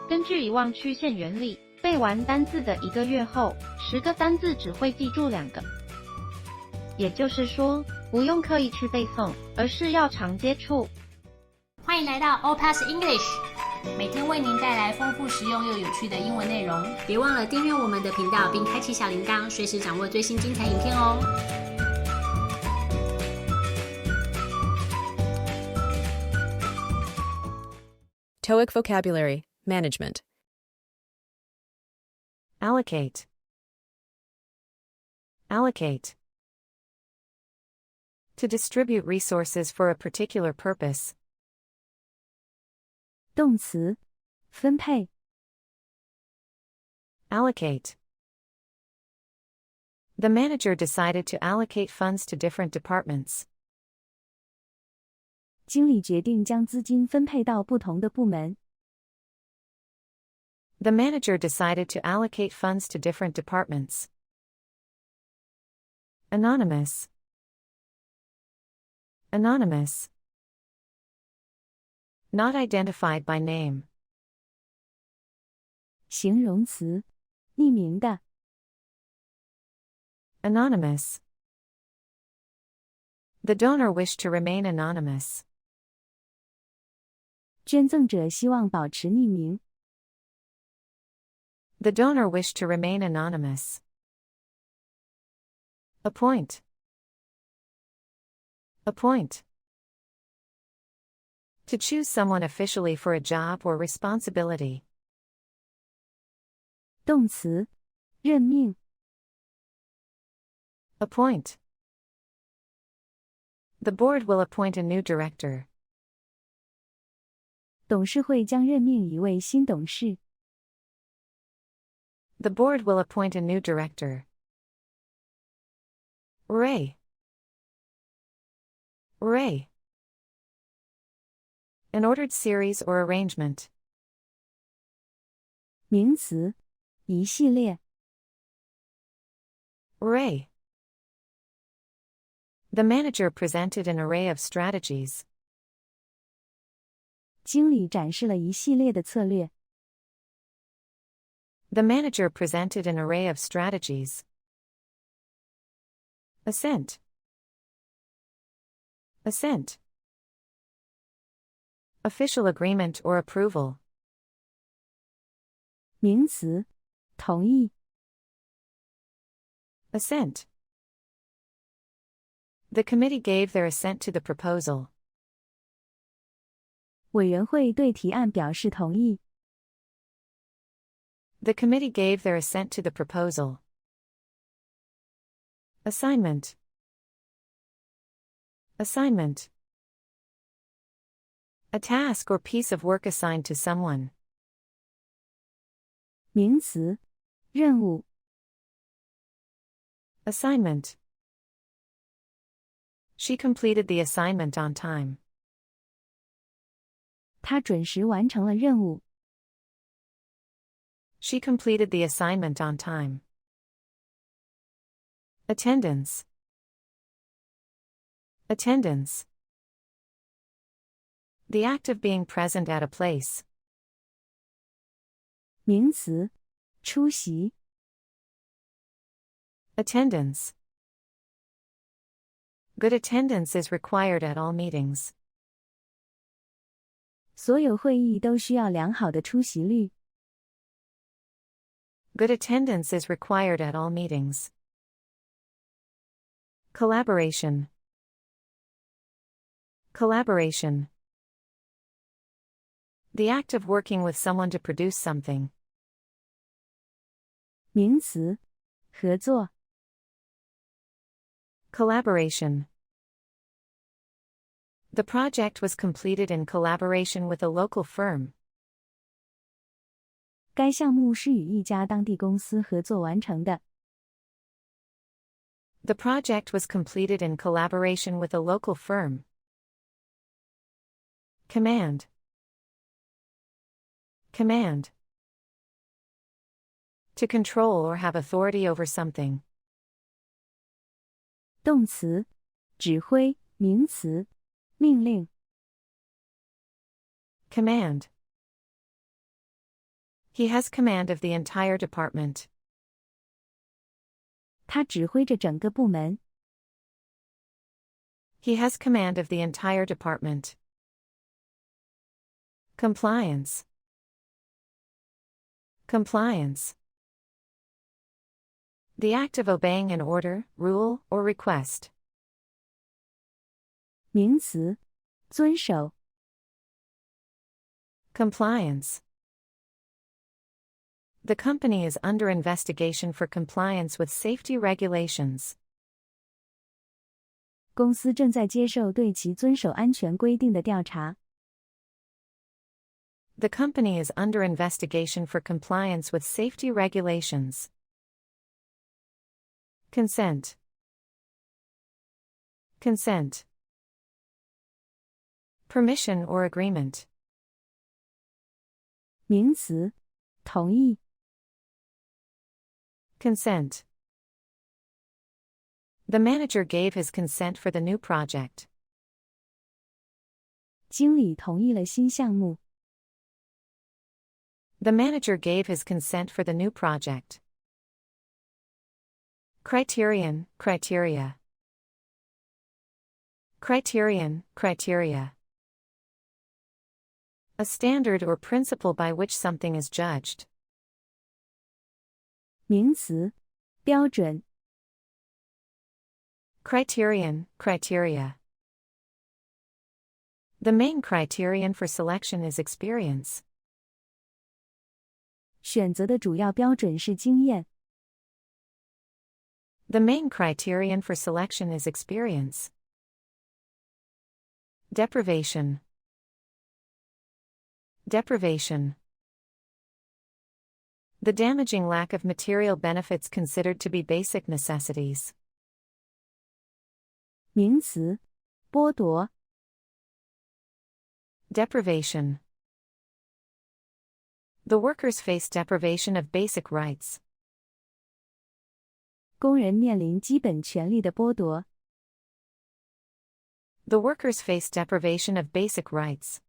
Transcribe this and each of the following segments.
根据遗忘曲线原理，背完单字的1个月后，10个单字只会记住2个。也就是说，不用刻意去背诵，而是要常接触。欢迎来到 OPassEnglish， 每天为您带来丰富实用又有趣的英文内容。别忘了订阅我们的频道，并开启小铃铛，随时掌握最新精彩影片哦。TOEIC vocabulary, management. Allocate. Allocate. To distribute resources for a particular purpose. 动词，分配。Allocate. The manager decided to allocate funds to different departments. 经理决定将资金分配到不同的部门。The manager decided to allocate funds to different departments. Anonymous. Anonymous. Not identified by name. 形容词，匿名的。Anonymous. The donor wished to remain anonymous. 捐赠者希望保持匿名。The donor wished to remain anonymous. Appoint. Appoint. To choose someone officially for a job or responsibility. 动词，任命。Appoint. The board will appoint a new director. 董事会将任命一位新董事。The board will appoint a new director. Array. Array. An ordered series or arrangement. 名词，一系列。Array. The manager presented an array of strategies. 经理展示了一系列的策略。The manager presented an array of strategies. Assent. Assent. Official agreement or approval. 名词，同意。Assent. The committee gave their assent to the proposal. 委员会对提案表示同意。The committee gave their assent to the proposal. Assignment. Assignment. A task or piece of work assigned to someone. 名词，任务。Assignment. She completed the assignment on time. 他准时完成了任务。She completed the assignment on time. Attendance. Attendance. The act of being present at a place. 名词，出席。Attendance. Good attendance is required at all meetings. 所有会议都需要良好的出席率。Good attendance is required at all meetings. Collaboration. Collaboration. The act of working with someone to produce something. 名词，合作。Collaboration. The project was completed in collaboration with a local firm. 该项目是与一家当地公司合作完成的。The project was completed in collaboration with a local firm. Command. Command. To control or have authority over something. 动词，指挥；名词，命令。Command. He has command of the entire department. 他指挥着整个部门。He has command of the entire department. Compliance. Compliance. The act of obeying an order, rule, or request. 名词，遵守。Compliance. The company is under investigation for compliance with safety regulations. 公司正在接受对其遵守安全规定的调查。The company is under investigation for compliance with safety regulations. Consent. Consent. Permission or agreement. 名词，同意。Consent. The manager gave his consent for the new project. 经理同意了新项目。The manager gave his consent for the new project. Criterion, criteria. Criterion, criteria. A standard or principle by which something is judged. 名词，标准。Criterion, criteria. The main criterion for selection is experience. 选择的主要标准是经验。The main criterion for selection is experience. Deprivation. Deprivation. The damaging lack of material benefits considered to be basic necessities. 名词，剥夺。Deprivation. The workers face deprivation of basic rights. 工人面临基本权利的剥夺。The workers face deprivation of basic rights.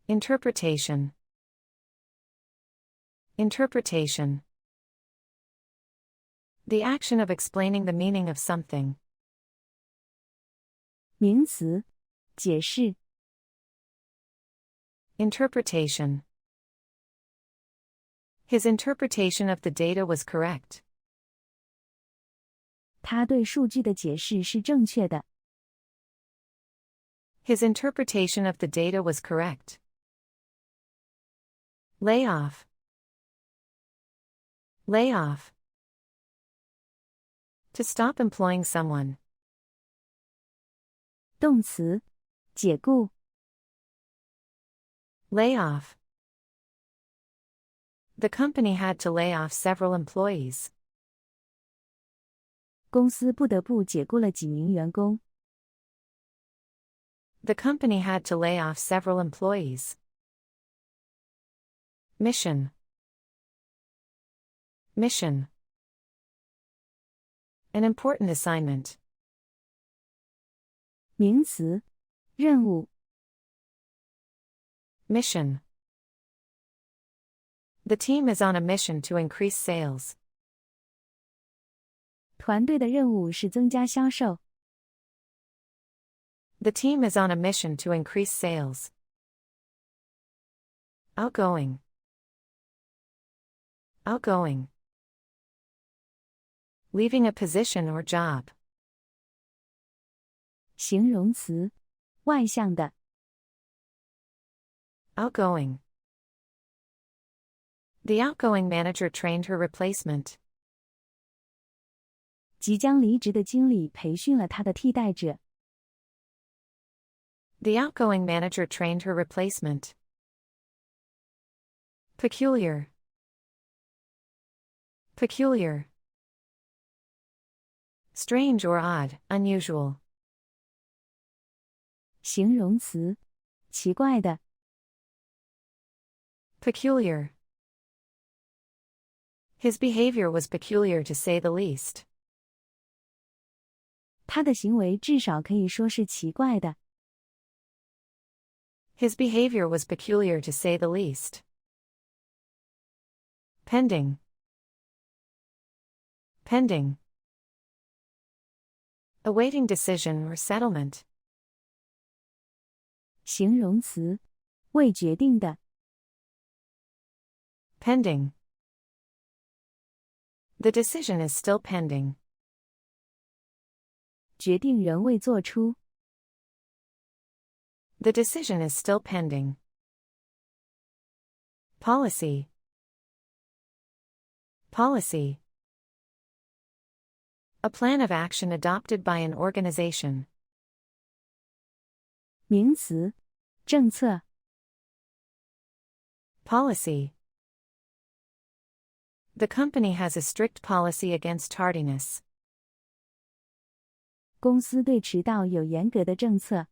Interpretation. Interpretation. The action of explaining the meaning of something. 名词，解释。Interpretation. His interpretation of the data was correct. 他对数据的解释是正确的。His interpretation of the data was correct. Lay off. Lay off. To stop employing someone. 动词，解雇。Lay off. The company had to lay off several employees. 公司不得不解雇了几名员工。The company had to lay off several employees. Mission. Mission. An important assignment. 名词，任务。Mission. The team is on a mission to increase sales. 团队的任务是增加销售。The team is on a mission to increase sales. Outgoing. Outgoing. Leaving a position or job. 形容词，外向的。Outgoing. The outgoing manager trained her replacement. 即将离职的经理培训了他的替代者。The outgoing manager trained her replacement. Peculiar. Peculiar. Strange or odd, unusual. 形容词，奇怪的。Peculiar. His behavior was peculiar to say the least. 他的行为至少可以说是奇怪的。His behavior was peculiar to say the least. pending, pending, awaiting decision or settlement, 形容词，未决定的， pending. The decision is still pending. 决定仍未做出， The decision is still pending. Policy, policy. A plan of action adopted by an organization. 名词，政策， Policy. The company has a strict policy against tardiness. 公司对迟到有严格的政策。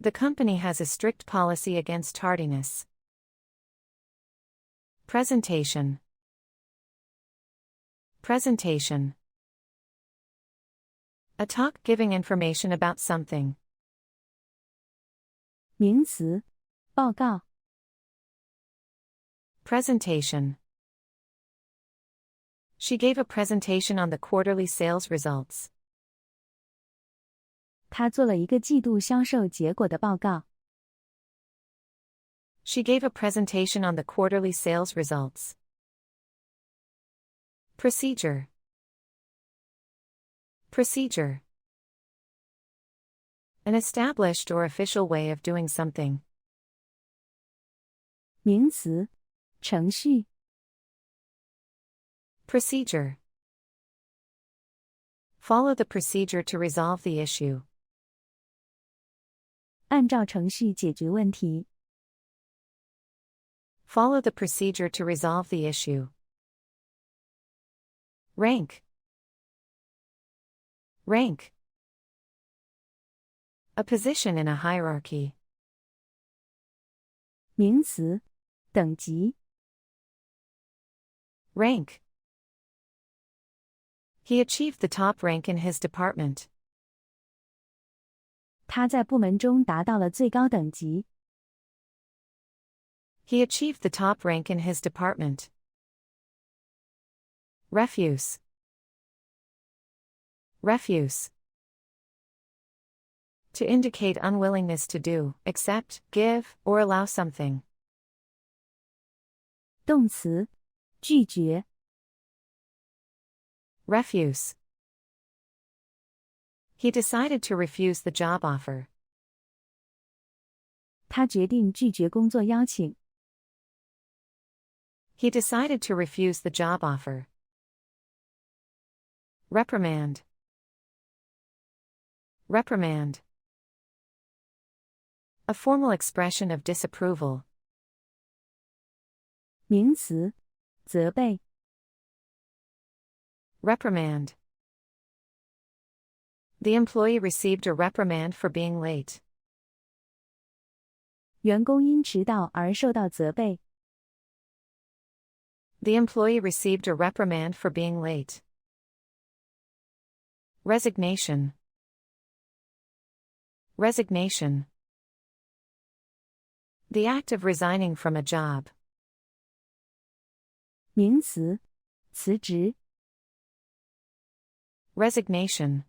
The company has a strict policy against tardiness. Presentation, presentation. A talk giving information about something. 名词，报告， Presentation. She gave a presentation on the quarterly sales results. 他做了一个季度销售结果的报告。 She gave a presentation on the quarterly sales results. Procedure, procedure. An established or official way of doing something. 名词，程序， Procedure. Follow the procedure to resolve the issue. 按照程序解决问题。 Follow the procedure to resolve the issue. Rank, rank. A position in a hierarchy. 名词，等级， Rank. He achieved the top rank in his department. 他在部门中达到了最高等级。 He achieved the top rank in his department. Refuse, refuse. To indicate unwillingness to do, accept, give, or allow something. 动词，拒绝， Refuse. He decided to refuse the job offer. 他决定拒绝工作邀请。 He decided to refuse the job offer. Reprimand, reprimand. A formal expression of disapproval. 名词，责备， Reprimand. The employee received a reprimand for being late. 员工因迟到而受到责备。 The employee received a reprimand for being late. Resignation, resignation. The act of resigning from a job. 名词，辞职， Resignation.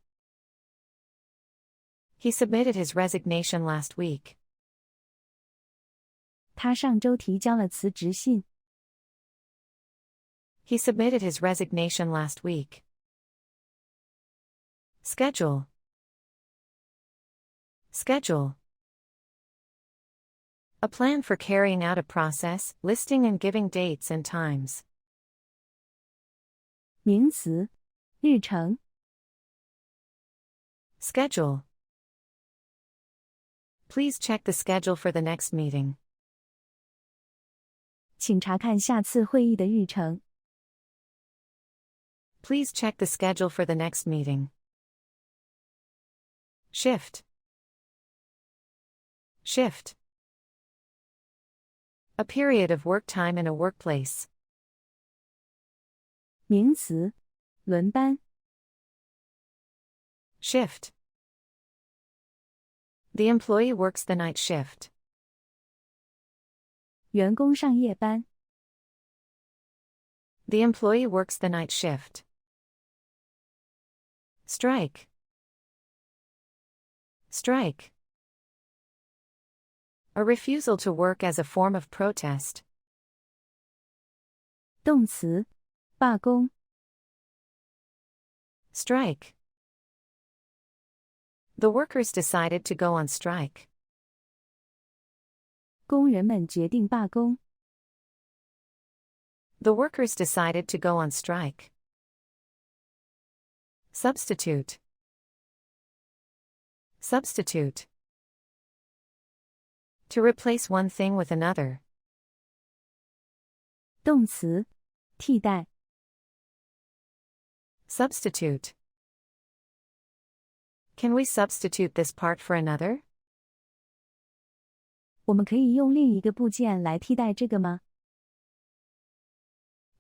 He submitted his resignation last week. 他上周提交了辞职信。 He submitted his resignation last week. Schedule, schedule. A plan for carrying out a process, listing and giving dates and times. 名词，日程， Schedule. Please check the schedule for the next meeting. 请查看下次会议的日程。 Please check the schedule for the next meeting. Shift, shift. A period of work time in a workplace. 名词，轮班， Shift. The employee works the night shift. 员工上夜班。The employee works the night shift. Strike. Strike. A refusal to work as a form of protest. 动词，罢工。Strike. The workers decided to go on strike. 工人们决定罢工。The workers decided to go on strike. Substitute. Substitute. To replace one thing with another. 动词，替代。Substitute. Can we substitute this part for another? 我们可以用另一个部件来替代这个吗？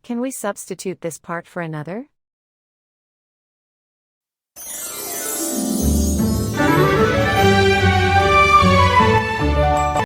Can we substitute this part for another?